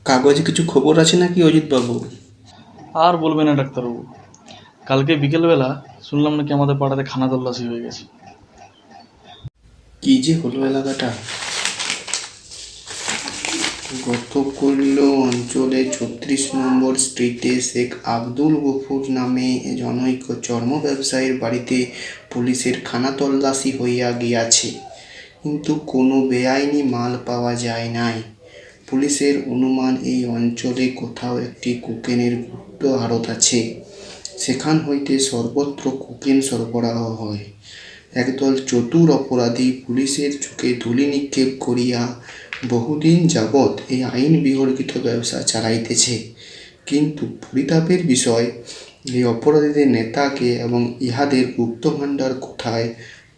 কাগজে কিছু খবর আছে নাকি অজিত বাবু? আর বলবেন না ডাক্তারবাবু, কালকে বিকেলবেলা শুনলাম নাকি আমাদের পাড়াতে খানা তল্লাশি হয়ে গেছে। কি যে হলো এলাকাটা! গতকল্য অঞ্চলে ৩৬ নম্বর স্ট্রিটে শেখ আব্দুল গফুর নামে জনৈক চর্ম ব্যবসায়ীর বাড়িতে পুলিশের খানা তল্লাশি হইয়া গিয়াছে, কিন্তু কোনো বেআইনি মাল পাওয়া যায় নাই। পুলিশের অনুমান এই অঞ্চলে কোথাও একটি কোকেনের গুপ্ত আড়ত আছে, সেখান হইতে সর্বত্র কোকেন সরবরাহ হয়। একদল চতুর অপরাধী পুলিশের চোখে ধূলি নিক্ষেপ করিয়া বহুদিন যাবৎ এই আইন বিবর্জিত ব্যবসা চালাইতেছে। কিন্তু পরিতাপের বিষয়, এই অপরাধীদের নেতাকে এবং ইহাদের গুপ্তভাণ্ডার কোথায়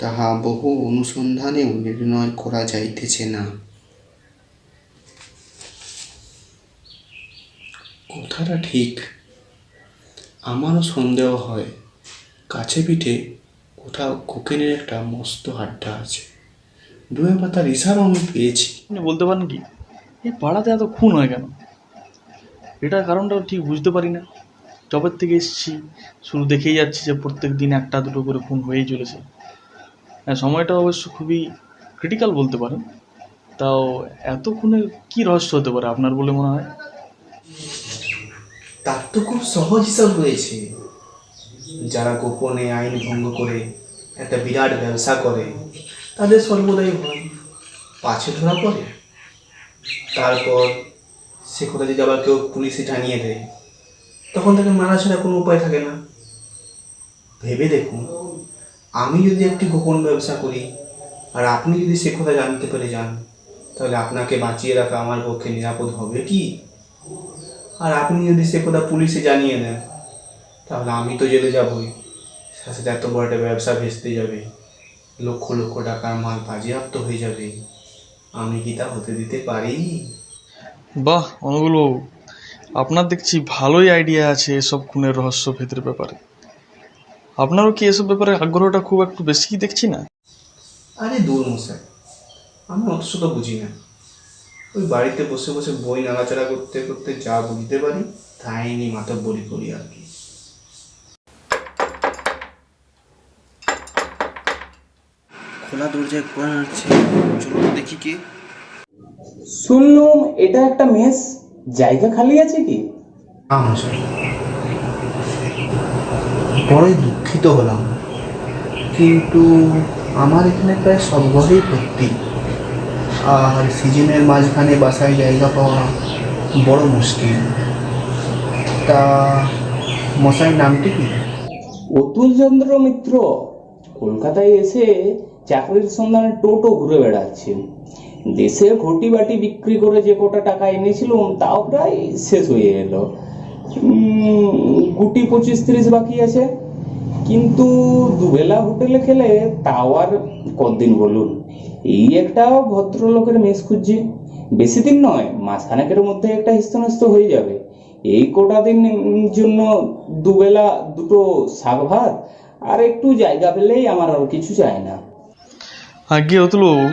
তাহা বহু অনুসন্ধানেও নির্ণয় করা যাইতেছে না। কথাটা ঠিক, আমারও সন্দেহ হয় কাছে পিঠে কোথাও কোকেনের একটা মস্ত আড্ডা আছে। দুয়ে পাতার ইশারা আমি পেয়েছি। আপনি বলতে পারেন কি এই পাড়াতে এত খুন হয় কেন? এটার কারণটা ঠিক বুঝতে পারি না। জবের থেকে এসেছি, শুরু দেখেই যাচ্ছি যে প্রত্যেক দিন একটা দুটো করে খুন হয়েই চলেছে। হ্যাঁ, সময়টা অবশ্য খুবই ক্রিটিক্যাল বলতে পারেন। তাও এত খুনের কি রহস্য হতে পারে আপনার বলে মনে হয়? তার তো খুব সহজ হিসাব রয়েছে। যারা গোপনে আইন ভঙ্গ করে একটা বিরাট ব্যবসা করে, তাদের সর্বদাই হয় পাছে ধরা পড়ে। তারপর সে কথা যদি আবার কেউ পুলিশে জানিয়ে দেয়, তখন তাকে মারা ছাড়া কোনো উপায় থাকে না। ভেবে দেখুন, আমি যদি একটি গোপন ব্যবসা করি আর আপনি যদি সে কথা জানতে পেরে যান, তাহলে আপনাকে বাঁচিয়ে রাখা আমার পক্ষে নিরাপদ হবে কি? আর আপনি যদি সে কথা পুলিশে জানিয়ে দেন, তাহলে আমি তো জেলে যাবই, সাথে এত বড় একটা ব্যবসা ভেস্তে যাবে, লক্ষ লক্ষ টাকার মাল বাজেয়াপ্ত হয়ে যাবে। আমি কি তা হতে দিতে পারি? বাহ অনুগুলবাবু, আপনার দেখছি ভালোই আইডিয়া আছে এসব খুনের রহস্য ভেতরের ব্যাপারে। আপনারও কি এসব ব্যাপারে আগ্রহটা খুব একটু বেশিই দেখছি না? আরে দূর মশাই, আমি অত শত বুঝি না। ওই বাড়িতে বসে বসে বই নাড়াচাড়া করতে করতে যা বুঝতে পারি তাই নিয়ে মাতব্বরি করি আর কি। খোলা দরজায় কোরআন আছে, চলো তো দেখি কে। শুনলুম এটা একটা মেস, জায়গা খালি আছে কি? মশাই, বড়ই দুঃখিত হলাম, কিন্তু আমার এখানে প্রায় সব ঘরেই ভর্তি, আর সিজনের মাঝখানে বাসায় জায়গা পাওয়া বড় মুশকিল। তা মশাইয়ের নামটি কি? অতুল চন্দ্র মিত্র। কলকাতায় এসে চাকরির সন্ধানে টোটো ঘুরে বেড়াচ্ছে। দেশে ঘটি বাটি বিক্রি করে যে কটা টাকা এনেছিলাম তাও প্রায় শেষ হয়ে এলো। গুটি 25-30 বাকি আছে, কিন্তু দুবেলা হোটেলে খেলে তাও আর কতদিন বলুন। এই একটা ভদ্রলোকের মেস খুঁজছি, বেশি দিন নয়, মাসখানেকের মধ্যে একটা হিস্তনস্ত হয়ে যাবে। এই কটা দিন জন্য দুবেলা দুটো শাক ভাত আর একটু জায়গা পেলেই আমার আর কিছু চাই না। আগে অতুলবাবু,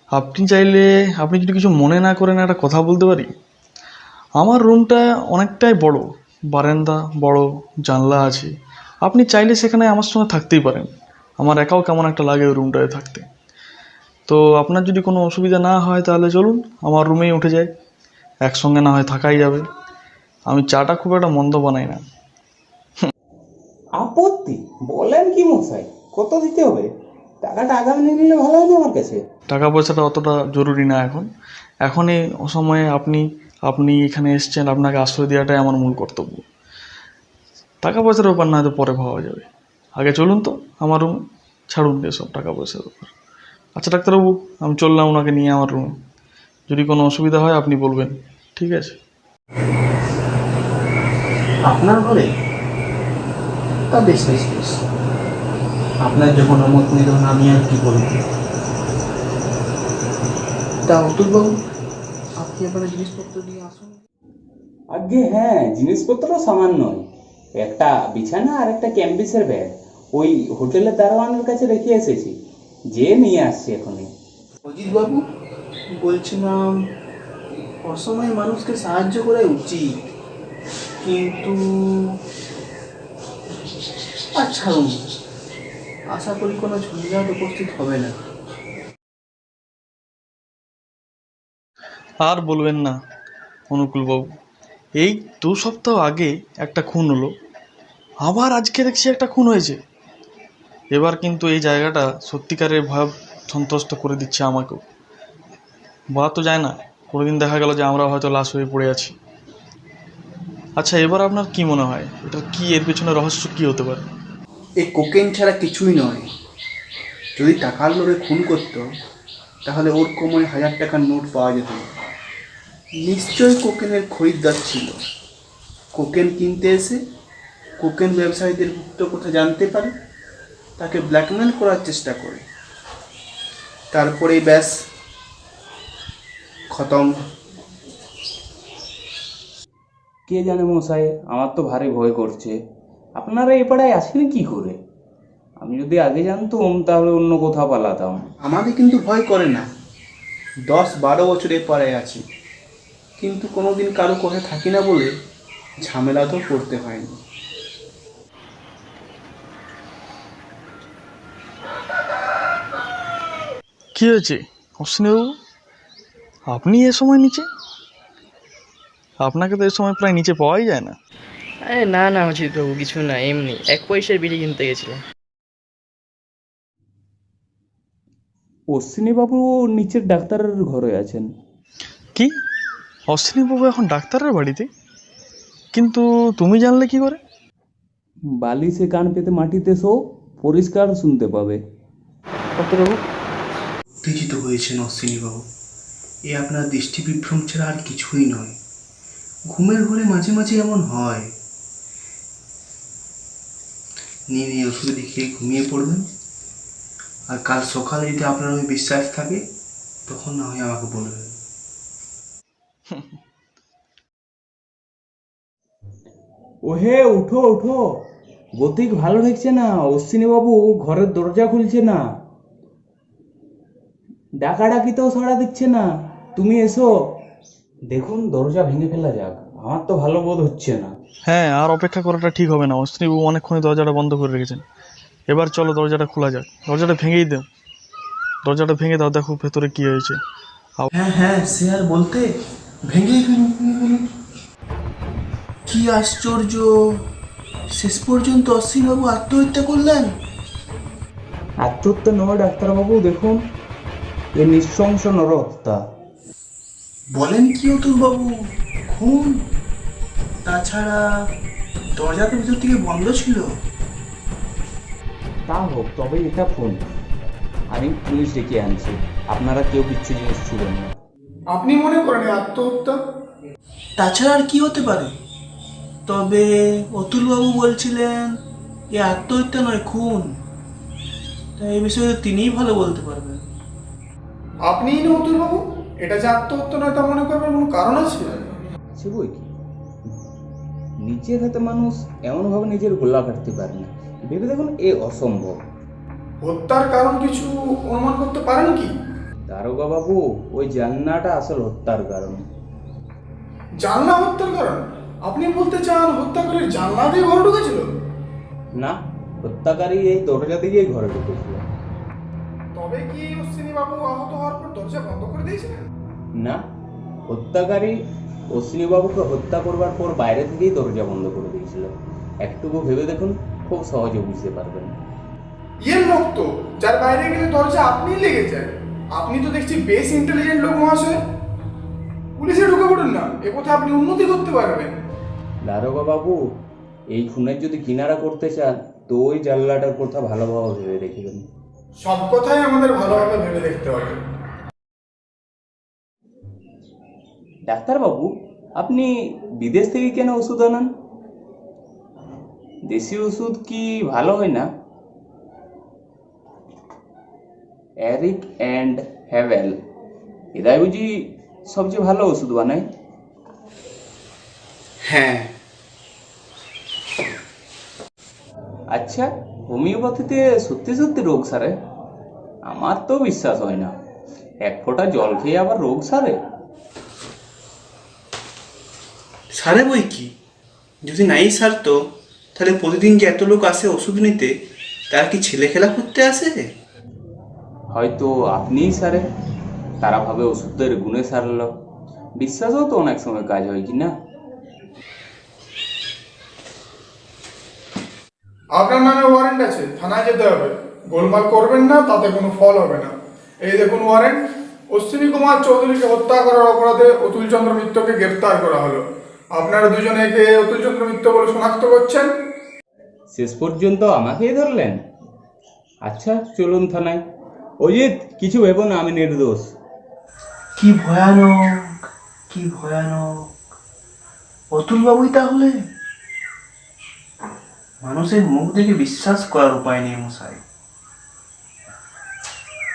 আপনি চাইলে, আপনি যদি কিছু মনে না করেন একটা কথা বলতে পারি? আমার রুমটা অনেকটাই বড়, বারান্দা বড়, জানলা আছে। আপনি চাইলে সেখানে আমার সঙ্গে থাকতেই পারেন। আমার একাও কেমন একটা লাগে ওই রুমটায় থাকতে। তো আপনার যদি কোনো অসুবিধা না হয় তাহলে চলুন আমার রুমেই উঠে যাই, একসঙ্গে না হয় থাকাই যাবে। আমি চাটা খুব একটা মন্দ বানাই না। আপত্তি বলেন কি মশাই? কত দিতে হবে? টাকাটা আগামী নিলে ভালো হয় না আমার কাছে? টাকা পয়সাটা অতটা জরুরি না এখন। এখনই অসময়ে আপনি আপনি এখানে এসছেন, আপনাকে আশ্রয় দেওয়াটাই আমার মূল কর্তব্য। টাকা পয়সার ব্যাপার না হয়তো পরে ভাবা যাবে। আগে চলুন তো আমার রুম, ছাড়ুন এসব টাকা পয়সার ব্যাপার। আচ্ছা ডাক্তারবাবু, আমি চললাম ওনাকে নিয়ে আমার রুমে। যদি কোনো অসুবিধা হয় আপনি বলবেন, ঠিক আছে? আপনার ঘরে? তা বেশ বেশ বেশ, আপনার যখন অমত নেই তখন আমি আর কি করব। তা অতুলবাবু, আপনি আপনার জিনিসপত্র দিয়ে আসুন। আগে হ্যাঁ, জিনিসপত্র সামান্যই, একটা বিছানা আর একটা ক্যাম্বিসের ব্যাগ ওই হোটেলের দারোয়ানের কাছে রেখে এসেছি, যে নিয়ে আসছি এখনই। অজিতবাবু, বলছিলাম অসময়ে মানুষকে সাহায্য করা উচিত, কিন্তু আর ছাড়ুন, আশা করি কোনো ঝঞ্ঝাট উপস্থিত হবে না। আর বলবেন না অনুকূলবাবু, এই 2 সপ্তাহ আগে একটা খুন হলো, আবার আজকে দেখছি একটা খুন হয়েছে। এবার কিন্তু এই জায়গাটা সত্যিকারের ভয় সন্ত্রস্ত করে দিচ্ছে আমাকেও। বলা তো যায় না, কোনোদিন দেখা গেল যে আমরা হয়তো লাশ হয়ে পড়ে আছি। আচ্ছা, এবার আপনার কি মনে হয় এটা কি, এর পেছনে রহস্য কি হতে পারে? এই কোকেন ছাড়া কিছুই নয়। যদি টাকার লোভে খুন করতো তাহলে ওর কোমরে 1000 টাকার নোট পাওয়া যেত না। নিশ্চয়ই কোকেনের খরিদ্দার ছিল। কোকেন কিনতে এসে কোকেন ব্যবসায়ীদের গুপ্ত কথা জানতে পারে, তাকে ব্ল্যাকমেল করার চেষ্টা করে, তারপরেই ব্যাস খতম। কে জানে মশাই, আমার তো ভারী ভয় করছে। আপনারা এই পাড়ায় আসেন কি করে? আমি যদি আগে জানতাম তাহলে অন্য কোথাও পালাতাম। আমাদের কিন্তু ভয় করে না, 10-12 বছর এ পাড়ায় আছি, কিন্তু কোনোদিন কারো কথা থাকি না বলে ঝামেলা তো করতে হয়নি। কি হয়েছে অশ্বিনীবাবু, আপনি এ সময় নিচে? আপনাকে তো এ সময় প্রায় নিচে পাওয়াই যায় না। আরে না না অজিতবাবু, কিছু না, এমনি 1 পয়সার বিড়ি কিনতে গেছিলাম। অশ্বিনীবাবু নিচের ডাক্তারের ঘরে আছেন। কি, অশ্বিনীবাবু এখন ডাক্তারের বাড়িতে? কিন্তু তুমি জানলে কি করে? বালিশে কান পেতে মাটিতে শো, পরিষ্কার শুনতে পাবে। ডক্টরবাবু, উত্তেজিত হয়েছেন অশ্বিনীবাবু, এ আপনার দৃষ্টি বিভ্রম ছাড়া আর কিছুই নয়। ঘুমের ঘরে মাঝে মাঝে এমন হয়। নিয়ে নিয়ে ওষুধ খেয়ে ঘুমিয়ে পড়বেন, আর কাল সকালে যদি আপনার ওই বিশ্বাস থাকে তখন না হয় আমাকে বলবেন। ওহে উঠো উঠো, গতিক ভালো ঠেকছে না। অশ্বিনীবাবু ঘরের দরজা খুলছে না, ডাকাডাকিতেও সাড়া দিচ্ছে না। তুমি এসো, দেখুন দরজা ভেঙে ফেলা যাক, আমার তো ভালো বোধ হচ্ছে না। হ্যাঁ, আর অপেক্ষা করাটা ঠিক হবে না। অশ্বিনীবাবু অনেকক্ষণই দরজাটা বন্ধ করে রেখেছেন। এবার চলো দরজাটা খোলা যাক। দরজাটা ভেঙেই দাও, দরজাটা ভেঙে দাও, দেখো ভেতরে কি হয়েছে। হ্যাঁ হ্যাঁ, সে আর বলতে, ভেঙেই ফেলুন। কি আশ্চর্য, শেষ পর্যন্ত অশ্বিনবাবু আত্মহত্যা করলেন? আত্মহত্যা নয় ডাক্তারবাবু, দেখুন এ নৃশংস নরহত্যা। বলেন কি অতুলবাবু, খুন? তাছাড়া দরজা তো ভিতর থেকে বন্ধ ছিল। তা হোক, তবে এটা ফোন। আমি পুলিশ ডেকে আনছি, আপনারা কেউ কিচ্ছু জিনিস ছুবেন না। আপনি মনে করেন আত্মহত্যা? তাছাড়া আর কি হতে পারে? তবে অতুলবাবু বলছিলেন এ আত্মহত্যা নয়, খুন। তাই এই বিষয়ে তিনিই ভালো বলতে পারবেন। আপনিই না অতুলবাবু, এটা যে আত্মহত্যা নয় তা মনে করবার কোনো কারণ আছে? সে বই কি, নিজের হাতে মানুষ এমনভাবে নিজের গোলা কাটতে পারে না। ভেবে দেখুন, এ অসম্ভব। হত্যার কারণ কিছু অনুমান করতে পারেন কি? দারোগা বাবু, ওই জান্নাটা আসল হত্যার কারণ। জানলা হত্যার কারণ? আপনি বলতে চান হত্যাকারীর জানলা দিয়ে ঘরে ঢুকেছিল? না, হত্যাকারী এই দরজা দিয়েই ঘরে ঢুকেছিল। তবে কি অশ্বিনী বাবু আহত হওয়ার পর দরজা বন্ধ করে দিয়েছিলেন? না, হত্যাকারী অশ্বিনীবাবুকে হত্যা করবার পর বাইরে থেকেই দরজা বন্ধ করে দিয়েছিল। একটুকু ভেবে দেখুন, খুব সহজে বুঝতে পারবেন। ইয়ের লোক তো, যার বাইরে গেলে দরজা আপনিই লেগে যায়। আপনি তো দেখছি বেশ ইন্টেলিজেন্ট লোক মহাশয়। পুলিশে ঢুকে পড়ুন না, এ কথা আপনি উন্নতি করতে পারবেন। দারোগা বাবু, এই খুনের যদি কিনারা করতে চান তো ওই জানলাটার কথা ভালোভাবে ভেবে দেখবেন। সব কথাই আমাদের ভালোভাবে ভেবে দেখতে হবে। ডাক্তারবাবু, আপনি বিদেশ থেকে কেন ওষুধ আনান? দেশি ওষুধ কি ভালো হয় না? এরিক অ্যান্ড হ্যাভেল এরাই বুঝি সবচেয়ে ভালো ওষুধ বানায়? হ্যাঁ। আচ্ছা, হোমিওপ্যাথিতে সত্যি সত্যি রোগ সারে? আমার তো বিশ্বাস হয় না। 1 ফোঁটা জল খেয়ে আবার রোগ সারে? সারে বই কি, যদি নাই সারতো তাহলে প্রতিদিন যে এত লোক আসে ওষুধ নিতে, তারা কি ছেলে খেলা করতে আসে? হয়তো আপনিই সারে, তারা ভাবে ওষুধের গুণে সারলো। বিশ্বাসও তো অনেক সময় কাজ হয় কি না? আপনার নামে ওয়ারেন্ট আছে, থানায় যেতে হবে। গোলমাল করবেন না, তাতে কোনো ফল হবে না। এই দেখুন ওয়ারেন্ট। অশ্বিনী কুমার চৌধুরীকে হত্যা করার অপরাধে অতুল চন্দ্র মিত্রকে গ্রেপ্তার করা হলো। আপনারা দুজনে একে অতুল চন্দ্র মিত্র বলে শনাক্ত করছেন। শেষ পর্যন্ত আমাকেই ধরলেন? আচ্ছা চলুন থানায়। অজিত, কিছু ভেবো না, আমি নির্দোষ। কি ভয়ানক, কি ভয়ানক! অতুল বাবুই তাহলে? মানুষের মুখ দেখে বিশ্বাস করার উপায় নেই মশাই।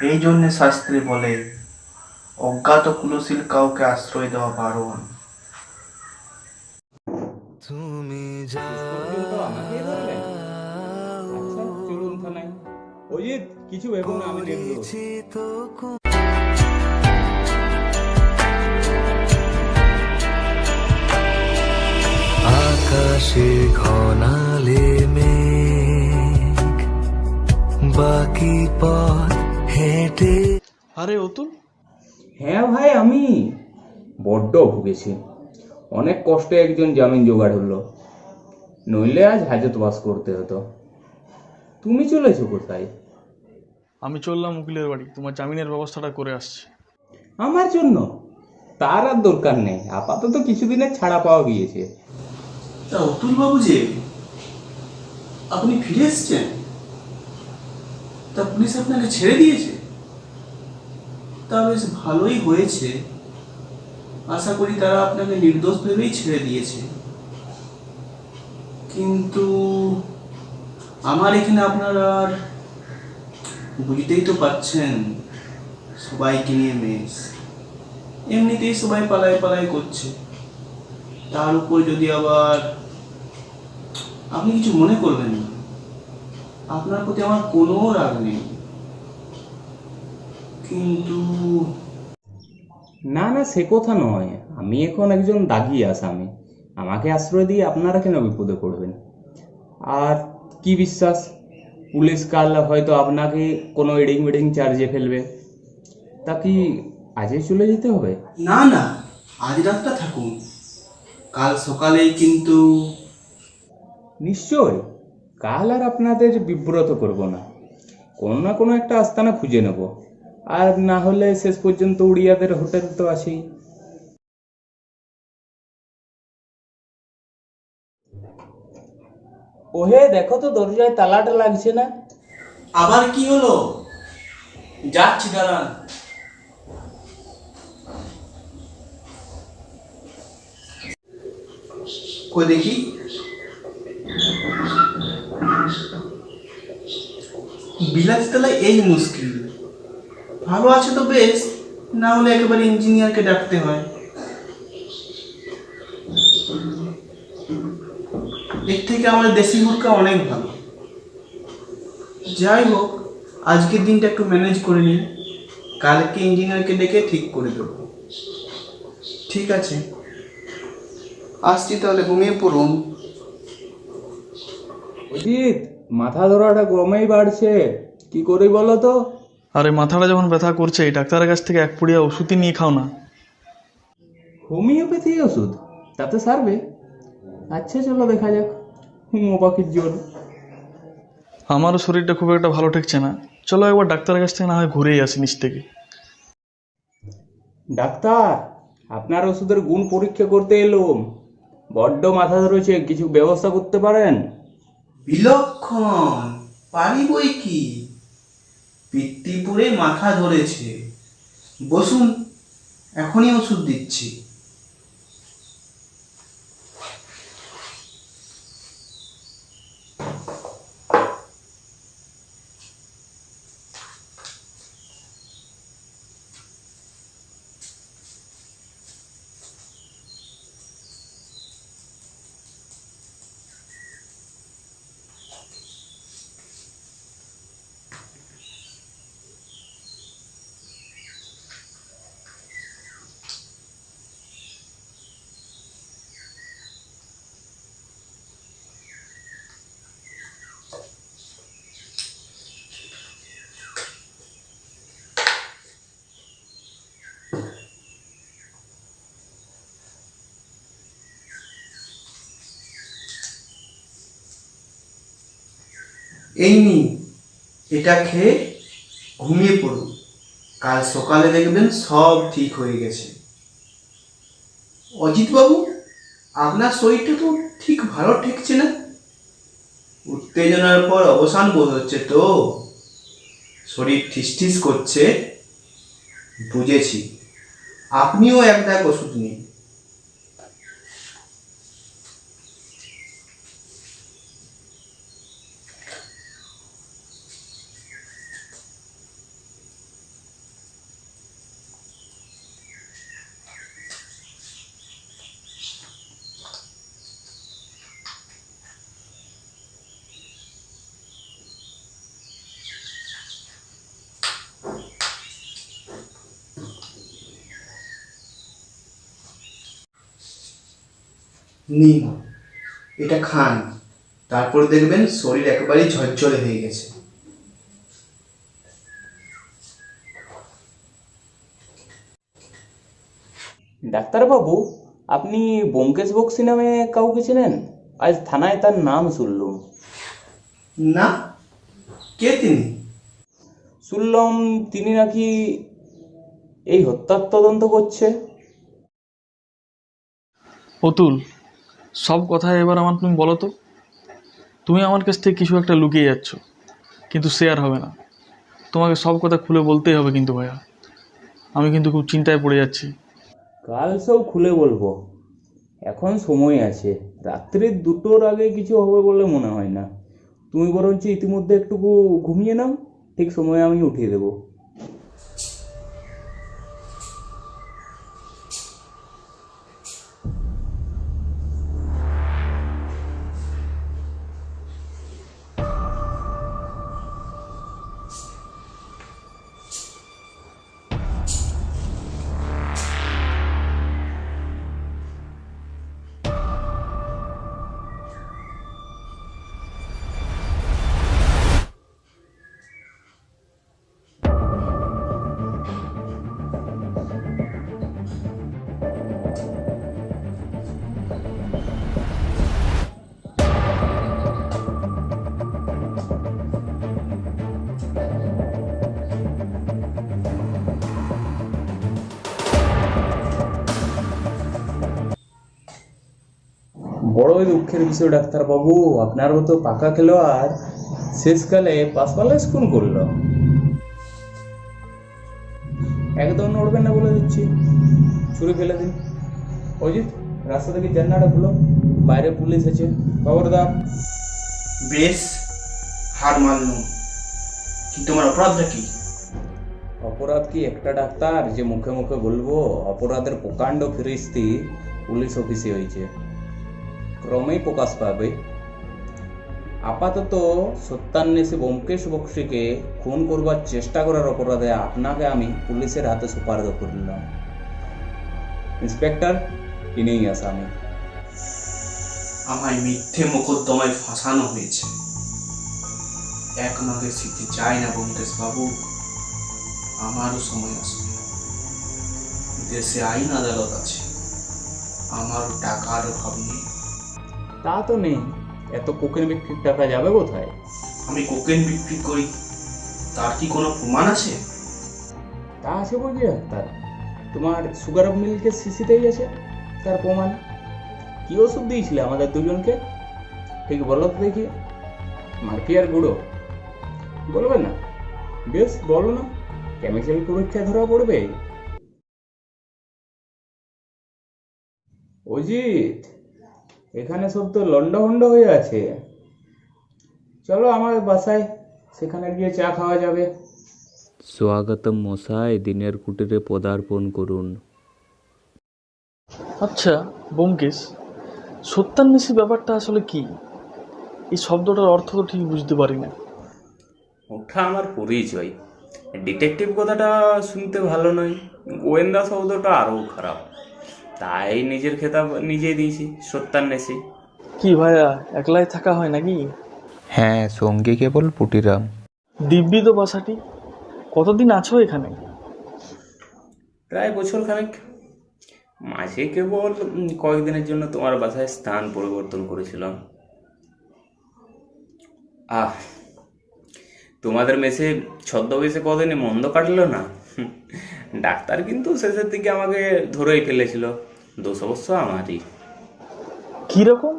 এই জন্যে শাস্ত্রে বলে অজ্ঞাত কুলশীল কাউকে আশ্রয় দেওয়া বারণ। শেষ পর্যন্ত আমাকেই ধরলেন? আচ্ছা চলুন থানায়। অজিত, কিছু ভেবো না, আমি নির্দোষ। আকাশে ঘনালে মেঘ, বাকি পথ হেঁটে। আরে অতুল, হ্যাঁ ভাই, আমি বড্ড ভুগেছি। অনেক কষ্টে একজন জামিন জোগাড় হলো, নইলে আজ হাজতবাস করতে হতো। তুমি চলেছো কোথায়? আমি চললাম উকিলের বাড়ি, তোমার জামিনের ব্যবস্থাটা করে আসছি। আমার জন্য? তার আর দরকার নেই, আপাতত কিছুদিনের ছাড়া পাওয়া গিয়েছে। তা অতুল বাবু যে, আপনি ফিরে এসছেন? তা পুলিশ আপনাকে ছেড়ে দিয়েছে? তা বেশ ভালোই হয়েছে। আশা করি তারা আপনাকে নির্দোষ ভেবেই ছেড়ে দিয়েছে। কিন্তু আমার এখানে আপনারা আর, বুঝতেই তো পাচ্ছেন, সবাইকে নিয়ে মেস। এমনিতেই সবাই পালাই পালাই করছে, তার উপর যদি আবার, আপনি কিছু মনে করবেন না, আপনার প্রতি আমার কোনো রাগ নেই, কিন্তু না না, সে কথা নয়। আমি এখন একজন দাগি আসামি, আমাকে আশ্রয় দিয়ে আপনারা কেন বিপদে পড়বেন? আর কি বিশ্বাস, পুলিশ কাল হয়তো আপনাকে কোনো এডিং মেডিং চার্জে ফেলবে। তা কি আজই চলে যেতে হবে? না না, আজ রাতটা থাকুন, কাল সকালেই কিন্তু। নিশ্চয়, কাল আর আপনাদের বিব্রত করব না, কোনো না কোনো একটা আস্তানা খুঁজে নেব। আর না হলে শেষ পর্যন্ত উড়িয়াদের হোটেল তো আছেই। ওহে দেখো তো, দরজায় তালাটা লাগছে না। আবার কি হলো? যাচ্ছি, দাঁড়ান। কই দেখি। বিলাতি তলায় এই মুশকিল। ভালো আছে তো বেশ, না হলে একেবারে ইঞ্জিনিয়ারকে ডাকতে হয়। এর থেকে আমাদের দেশি মুরগা অনেক ভালো। যাই হোক, আজকের দিনটা একটু ম্যানেজ করে নিন, কালকে ইঞ্জিনিয়ারকে ডেকে ঠিক করে দেবো। ঠিক আছে, আসছি তাহলে, ঘুমিয়ে পড়ুন। অজিত, মাথা ধরাটা ক্রমেই বাড়ছে, কি করি বলো তো? আরে মাথাটা যখন ব্যথা করছে, ডাক্তারের কাছ থেকে এক পুড়িয়া ওষুধই নিয়ে খাও না। হোমিওপ্যাথি ওষুধ, তাতে সারবে? আচ্ছা চলো দেখা যাক, হোমিওপ্যাথির জোর। আমারও শরীরটা খুব একটা ভালো ঠেকছে না, চলো একবার ডাক্তারের কাছ থেকে না হয় ঘুরেই আসি নিচ থেকে। ডাক্তার, আপনার ওষুধের গুণ পরীক্ষা করতে এলুম। বড্ড মাথা ধরেছে, কিছু ব্যবস্থা করতে পারেন? বিলক্ষণ, পারি বই কি। পিত্তিপুরে মাথা ধরেছে, বসুন, এখনই ওষুধ দিচ্ছি। এই নিন, এটা খেয়ে ঘুমিয়ে পড়ুন। কাল সকালে দেখবেন সব ঠিক হয়ে গেছে। অজিতবাবু, আপনার শরীরটা তো ঠিক ভালো ঠেকছে না। উত্তেজনার পর অবসান বোধ হচ্ছে তো, শরীর ঠিসঠিস করছে। বুঝেছি, আপনিও এক দাগ ওষুধ নিন। নিন, এটা খান, তারপর দেখবেন শরীর একেবারেই ঝরঝরে হয়ে গেছে। ডাক্তারবাবু, আপনি ব্যোমকেশ বক্সি নামে কাউকে চেনেন? আজ থানায় তার নাম শুনলুম। না, কে তিনি? শুনলাম তিনি নাকি এই হত্যার তদন্ত করছে। অতুল, সব কথা এবার আমার তুমি বলো তো। তুমি আমার কাছ থেকে কিছু একটা লুকিয়ে যাচ্ছ, কিন্তু শেয়ার হবে না। তোমাকে সব কথা খুলে বলতেই হবে কিন্তু ভাইয়া। আমি কিন্তু খুব চিন্তায় পড়ে যাচ্ছি। কাল সব খুলে বলবো, এখন সময় আছে। রাত্রি 2টোর আগে কিছু হবে বলে মনে হয় না। তুমি বরঞ্চ ইতিমধ্যে একটুকু ঘুমিয়ে নাও, ঠিক সময়ে আমি উঠিয়ে দেবো। বড়ই দুঃখের বিষয় ডাক্তারবাবু, আপনার মতো পাকা খেলোয়াড় শেষকালে পাশপালে খুন করলো। একদম নড়বেন না বলে দিচ্ছি, ছুরি ফেলে দিন। অজিত, রাস্তা থেকে জান্নাটা খুলো, বাইরে পুলিশ আছে, খবরদার। বেশ, হার মানলাম, কিন্তু আমার অপরাধটা কি? অপরাধ কি একটা ডাক্তার যে মুখে মুখে বলবো? অপরাধের প্রকাণ্ড ফিরিস্তি পুলিশ অফিসে হয়েছে, ক্রমেই প্রকাশ পাবে। আপাতত সত্যান্বেষী ব্যোমকেশ বক্সিকে খুন করবার চেষ্টা করার অপরাধে আপনাকে আমি পুলিশের হাতে সুপারিশ করলাম। ইন্সপেক্টর, ইনিই আসামি। আমায় মিথ্যে মোকদ্দমায় ফাঁসানো হয়েছে। এক নগে স্মৃতি চাই না ব্যোমকেশ বাবু, আমারও সময় আসবে। দেশে আইন আদালত আছে, আমারও টাকার অভাব নেই। তা তো নেই, এত কোকেন বিক্রির টাকা যাবে কোথায়? আমি কোকেন বিক্রি করি, তার কি কোনো প্রমাণ আছে? তা আছে বলছি ডাক্তার, তোমার সুগার অফ মিল্কের শিশিতেই আছে তার প্রমাণ। কি ওষুধ দিয়েছিলে আমাদের দুজনকে ঠিক বলো তো দেখি? মার্কিয়ার গুঁড়ো বলবে না? বেশ বলো না, কেমিক্যাল পরীক্ষা ধরা পড়বে। অজিত, এখানে সব তো লন্ডভন্ড হয়ে আছে। চলো আমার বাসায়, সেখানে গিয়ে চা খাওয়া যাবে। স্বাগতম মশাই, দিনের কুটিরে পদার্পণ করুন। আচ্ছা ব্যোমকেশ, সত্যান্বেষী ব্যাপারটা আসলে কি? এই শব্দটার অর্থ তো ঠিক বুঝতে পারি না। ওটা আমার পরিচয়। ডিটেকটিভ কথাটা শুনতে ভালো নয়, গোয়েন্দা শব্দটা আরও খারাপ, তাই নিজের খেতাব নিজেই দিয়েছি, সত্যান্বেষী। কি ভাইয়া, একলাই থাকা হয় নাকি? হ্যাঁ, সঙ্গে কেবল পুটিরাম। দিব্যি তো বাসাটি। কতদিন আছো এখানে? প্রায় বছর খানেক। মাঝে কেবল কয়েকদিনের জন্য তোমার বাসায় স্থান পরিবর্তন করেছিলাম। তোমাদের মেসে ছদ্মবেশে কদিনে মন্দ কাটলো না। ডাক্তার কিন্তু শেষের দিকে আমাকে ধরেই ফেলেছিল, দোষ অবশ্য আমারই। কিরকম?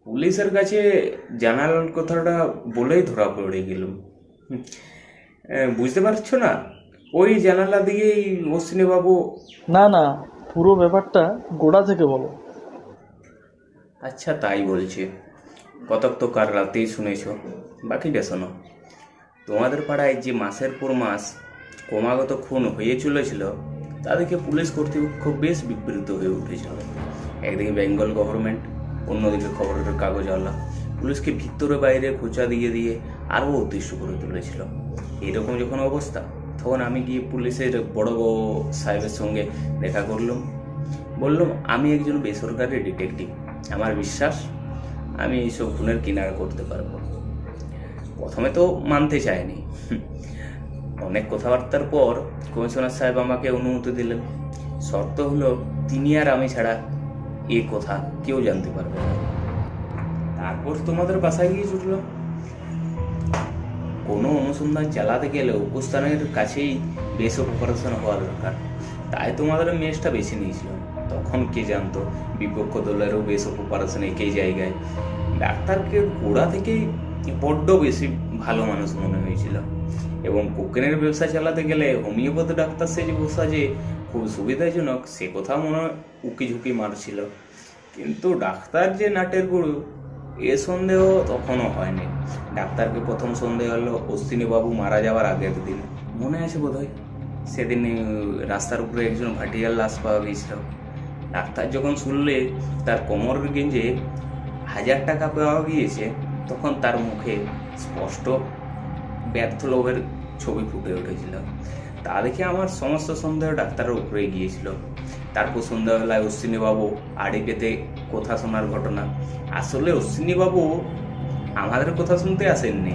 পুলিশের কাছে জানার কথাটা বলেই ধরা পড়ে গেলাম। বুঝতে পারছো না? ওই জানালা দিয়েই অশ্বিনী বাবু। না না, পুরো ব্যাপারটা গোড়া থেকে বলো। আচ্ছা তাই বলছি, কতক তো কাল রাতেই শুনেছ, বাকিটা শোনো। তোমাদের পাড়ায় যে মাসের পর মাস ক্রমাগত খুন হয়ে চলেছিল, তা দেখে পুলিশ কর্তৃপক্ষ বেশ বিব্রত হয়ে উঠেছিল। একদিকে বেঙ্গল গভর্নমেন্ট, অন্যদিকে খবরের কাগজওয়ালা পুলিশকে ভিতরে বাইরে খোঁচা দিয়ে দিয়ে আরও অতিষ্ঠ করে তুলেছিল। এরকম যখন অবস্থা, তখন আমি গিয়ে পুলিশের বড় সাহেবের সঙ্গে দেখা করলাম। বললাম আমি একজন বেসরকারি ডিটেকটিভ, আমার বিশ্বাস আমি এইসব খুনের কিনারা করতে পারবো। প্রথমে তো মানতে চায়নি, অনেক কথাবার্তার পর কমিশনার সাহেব আমাকে অনুমতি দিলেন। শর্ত হলো তিনি আর আমি ছাড়া এ কথা কেউ জানতে পারবে না। তারপর তোমাদের বাসায় গিয়ে ছুটল। কোনো অনুসন্ধান চালাতে গেলে উপস্থানের কাছেই বেশ অপারেশন হওয়া দরকার, তাই তোমাদের মেসটা বেছে নিয়েছিল। তখন কে জানতো বিপক্ষ দলেরও বেশ অপারেশন একই জায়গায়। ডাক্তারকে গোড়া থেকেই বড্ড বেশি ভালো মানুষ মনে হয়েছিল, এবং কোকেনের ব্যবসা চালাতে গেলে হোমিওপ্যাথি ডাক্তার সেজে বসা যে খুব সুবিধাজনক সে কথা মনে হয় উকি ঝুঁকি মারছিল। কিন্তু ডাক্তার যে নাটের গুরু এ সন্দেহ তখনও হয়নি। ডাক্তারকে প্রথম সন্দেহ হলো অশ্বিনীবাবু মারা যাওয়ার আগের দিন, মনে আছে বোধহয় সেদিন রাস্তার উপরে একজন ভাটিয়ার লাশ পাওয়া গিয়েছিল। ডাক্তার যখন শুনলে তার কোমরের গেঞ্জে 1000 টাকা পাওয়া গিয়েছে, তখন তার মুখে স্পষ্ট ব্যর্থ লোভের ছবি ফুটে উঠেছিল। তা দেখে আমার সমস্ত সন্দেহ ডাক্তারের উপরে গিয়েছিল। তারপর সন্ধ্যাবেলায় অশ্বিনীবাবু আড়ি পেতে কথা শোনার ঘটনা। আসলে অশ্বিনীবাবু আমাদের কথা শুনতে আসেননি,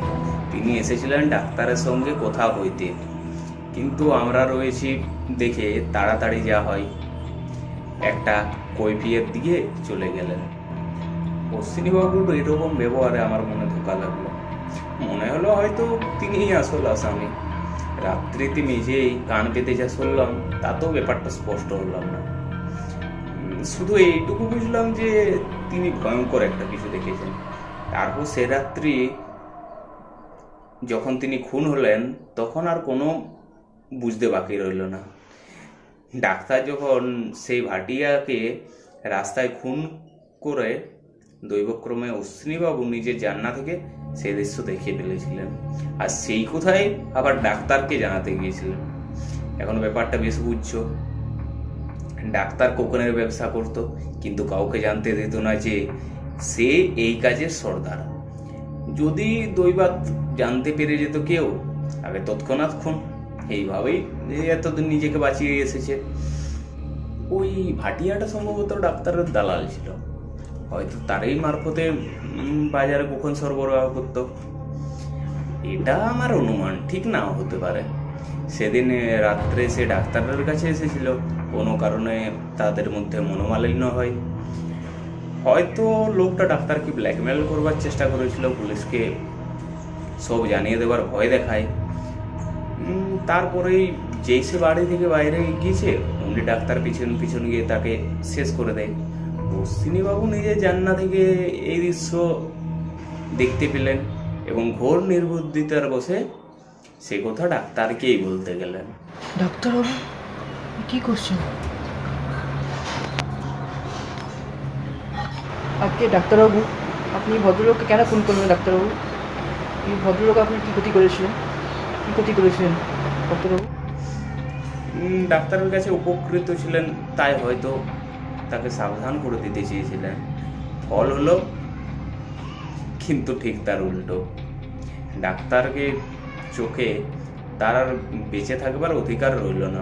তিনি এসেছিলেন ডাক্তারের সঙ্গে কথা হইতে। কিন্তু আমরা রয়েছি দেখে তাড়াতাড়ি যা হয় একটা কৈফিয়ত দিয়ে চলে গেলেন। অশ্বিনীবাবুর এরকম ব্যবহারে আমার মনে ধোকা লাগলো। মনে হলো হয়তো তিনিই আসল আসামি। রাত্রিতে নিজেই কান পেতে যা শুনলাম তাতেও ব্যাপারটা স্পষ্ট হলাম না। শুধু এইটুকু বুঝলাম যে তিনি ভয়ঙ্কর একটা কিছু দেখেছেন। তারপর সে রাত্রি যখন তিনি খুন হলেন, তখন আর কোনো বুঝতে বাকি রইল না। ডাক্তার যখন সেই ভাটিয়াকে রাস্তায় খুন করে, দৈবক্রমে অশ্বিনীবাবু নিজের জানলা থেকে সেই দৃশ্য দেখিয়ে ফেলেছিলেন, আর সেই কথাই আবার ডাক্তারকে জানাতে গিয়েছিলেন। এখন ব্যাপারটা বেশ বুঝছো। ডাক্তার কোকেনের ব্যবসা করত, কিন্তু কাউকে জানতে দিত না যে সে এই কাজের সর্দার। যদি দৈবাত জানতে পেরে যেত কেউ, আগে তৎক্ষণাৎ খুন। এইভাবেই এতদিন নিজেকে বাঁচিয়ে এসেছে। ওই ভাটিয়াটা সম্ভবত ডাক্তারের দালাল ছিল, হয়তো তারই মারফতে বাজারে কখন সরবরাহ করতো। এটা আমার অনুমান, ঠিক নাও হতে পারে। সেদিন রাত্রে সে ডাক্তারের কাছে এসেছিল, কোনো কারণে তাদের মধ্যে মনোমালিন্য হয়। হয়তো লোকটা ডাক্তারকে ব্ল্যাকমেল করবার চেষ্টা করেছিল, পুলিশকে সব জানিয়ে দেবার ভয় দেখায়। তারপরেই যেই সে বাড়ি থেকে বাইরে গিয়েছে, উনি ডাক্তার পিছন পিছন গিয়ে তাকে শেষ করে দেয়। অশ্বিনীবাবু নিজের জানলা থেকে এই দৃশ্য দেখতে পেলেন এবং ঘোর নির্বুদ্ধিতার বসে সে কথা ডাক্তারকেই বলতে গেলেন। ডাক্তারবাবু কি করছেন? আজকে ডাক্তারবাবু, আপনি ভদ্রলোককে কেন ফোন করবেন? ডাক্তারবাবু, এই ভদ্রলোক আপনি কি ক্ষতি করেছিলেন? কি ক্ষতি করেছিলেন ডাক্তারবাবু? ডাক্তারের কাছে উপকৃত ছিলেন, তাই হয়তো তাকে সাবধান করে দিতে চেয়েছিলেন। ফল হলো কিন্তু ঠিক তার উল্টো। ডাক্তারকে চোখে তার আর বেঁচে থাকবার অধিকার রইল না।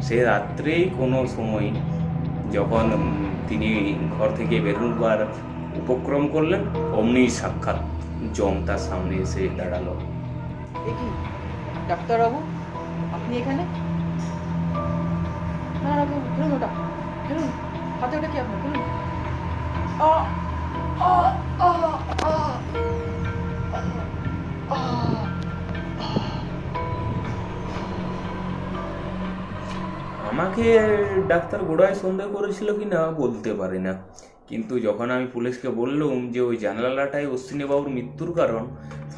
সে রাত্রেই কোনো সময় যখন তিনি ঘর থেকে বেরোবার উপক্রম করলেন, অমনি সাক্ষাৎ জম তার সামনে এসে দাঁড়ালো। এ কি ডাক্তারবাবু, আপনি এখানে? না না, খেলুন ওটা, খেলুন, হাতে ওটা কি আপনার, খেলুন। আমাকে ডাক্তার গোড়ায় সন্দেহ করেছিল কি না বলতে পারি না, কিন্তু যখন আমি পুলিশকে বললাম যে ওই জানালাটাই অশ্বিনীবাবুর মৃত্যুর কারণ,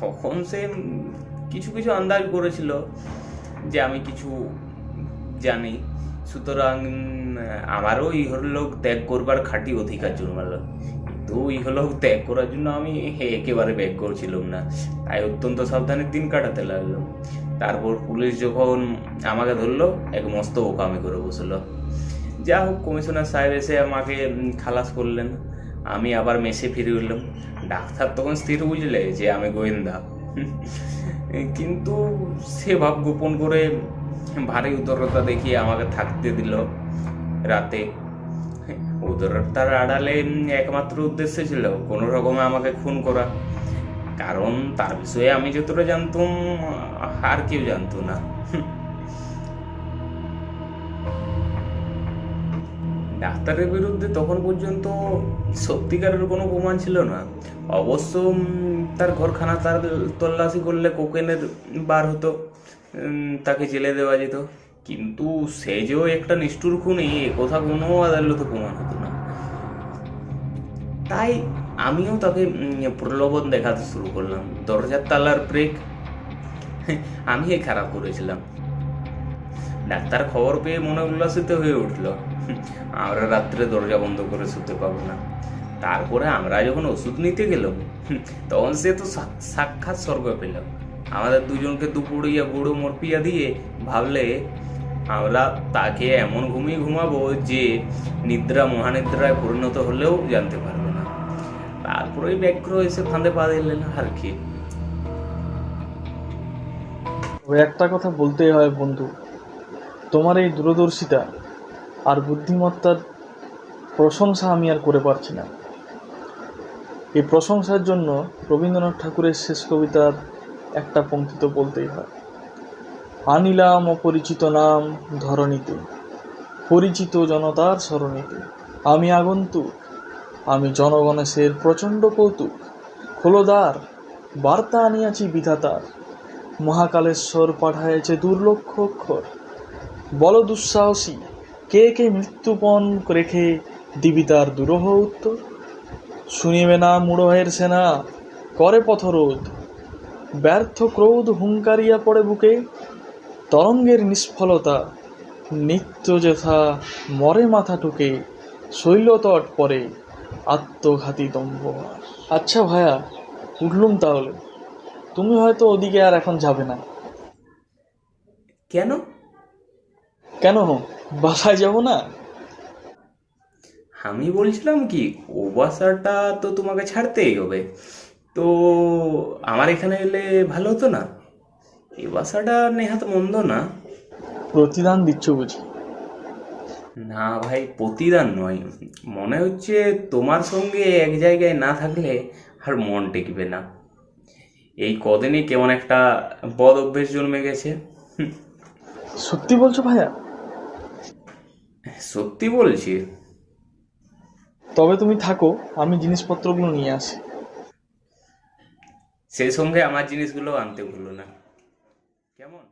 তখন সে কিছু কিছু আন্দাজ করেছিল যে আমি কিছু জানি। সুতরাং আমারও ইহলোক ত্যাগ করবার খাঁটি অধিকার জন্মাল, কিন্তু ইহলোক ত্যাগ করার জন্য আমি একেবারে ব্যাগ করছিলাম না, তাই অত্যন্ত সাবধানে দিন কাটাতে লাগলো। তারপর পুলিশ যখন আমাকে ধরলো, এক মস্ত বোকামি করে বসলো। যা হোক, কমিশনার সাহেব এসে আমাকে খালাস করলেন। আমি আবার মেসে ফিরে উঠলাম। ডাক্তার তখন স্থির বুঝলে যে আমি গোয়েন্দা, কিন্তু সে ভাব গোপন করে ভারী উদারতা দেখিয়ে আমাকে থাকতে দিল রাতে। উদারতার আড়ালে একমাত্র উদ্দেশ্য ছিল কোনো রকমে আমাকে খুন করা, কারণ তার বিষয়ে আমি যতটা জানতাম আর কেউ জানতো না। ডাক্তারের বিরুদ্ধে তখন পর্যন্ত সত্যিকারের কোনো প্রমাণ ছিল না। অবশ্য তার ঘরখানা তার তল্লাশি করলে কোকেনের বার হতো, তাকে জেলে দেওয়া যেত, কিন্তু সে যে একটা নিষ্ঠুর খুনি এ কথা কোনো আদালতে প্রমাণ হতো না। তাই আমিও তাকে প্রলোভন দেখাতে শুরু করলাম। দরজার তালার ব্রেক আমি খারাপ করেছিলাম। ডাক্তার খবর পেয়ে মনে উল্লাসিত হয়ে উঠল, আমরা রাত্রে দরজা বন্ধ করে শুতে পাবো না। তারপরে আমরা যখন ওষুধ নিতে গেলাম, তখন সে তো সাক্ষাৎ স্বর্গ পেল। আমাদের দুজনকে দুপুরিয়া বুড়ো মরপিয়া দিয়ে ভাবলে আমরা তাকে এমন ঘুমিয়ে ঘুমাবো যে নিদ্রা মহানিদ্রায় পরিণত হলেও জানতে পারবে না। তারপরে ব্যাঘ্র এসে ফাঁদে পা দিলেন আর কি। তবে একটা কথা বলতেই হয় বন্ধু, তোমার এই দূরদর্শিতা আর বুদ্ধিমত্তার প্রশংসা আমি আর করে পারছি না। এই প্রশংসার জন্য রবীন্দ্রনাথ ঠাকুরের শেষ কবিতার একটা পংক্তি তো বলতেই হয়, আনিলাম অপরিচিত নাম ধরণীতে, পরিচিত জনতার স্মরণীতে। আমি আগন্তুক, আমি জনগণেশের প্রচণ্ড কৌতুক, খোলদার বার্তা আনিয়াছি বিধাতার, মহাকালেশ্বর পাঠায়েছে দুর্লক্ষ অক্ষর। বল দুঃসাহসী, কে কে মৃত্যুপণ রেখে দিবি তার দুরূহ উত্তর। শুনিবে না মূঢ়ের সেনা করে পথরোধ, ব্যর্থ ক্রোধ হুঙ্কারিয়া পড়ে বুকে। তরঙ্গের নিষ্ফলতা নিত্য যথা মরে মাথা টুকে, শৈলতট পরে আত্মঘাতী দম্ভ। আচ্ছা ভাইয়া, উঠলুম তাহলে, তুমি হয়তো ওদিকে আর এখন যাবে না। কেন? কেন বাসায় যাব না? আমি বলছিলাম কি, ও বাসাটা তো তোমাকে ছাড়তেই হবে, তো আমার এখানে এলে ভালো হতো না? এই বাসাটা নেহাত মন্দ না। প্রতিদান দিচ্ছ বুঝি? না ভাই, প্রতিদান নয়, মনে হচ্ছে তোমার সঙ্গে এক জায়গায় না থাকলে আর মন টেকবে না। এই কদিনই কেমন একটা বদ অভ্যেস জন্মে গেছে। সত্যি বলছো ভাইয়া? সত্যি বলছি। তবে তুমি থাকো, আমি জিনিসপত্রগুলো নিয়ে আসি। সেই সঙ্গে আমার জিনিসগুলো আনতে ভুলো না, কেমন?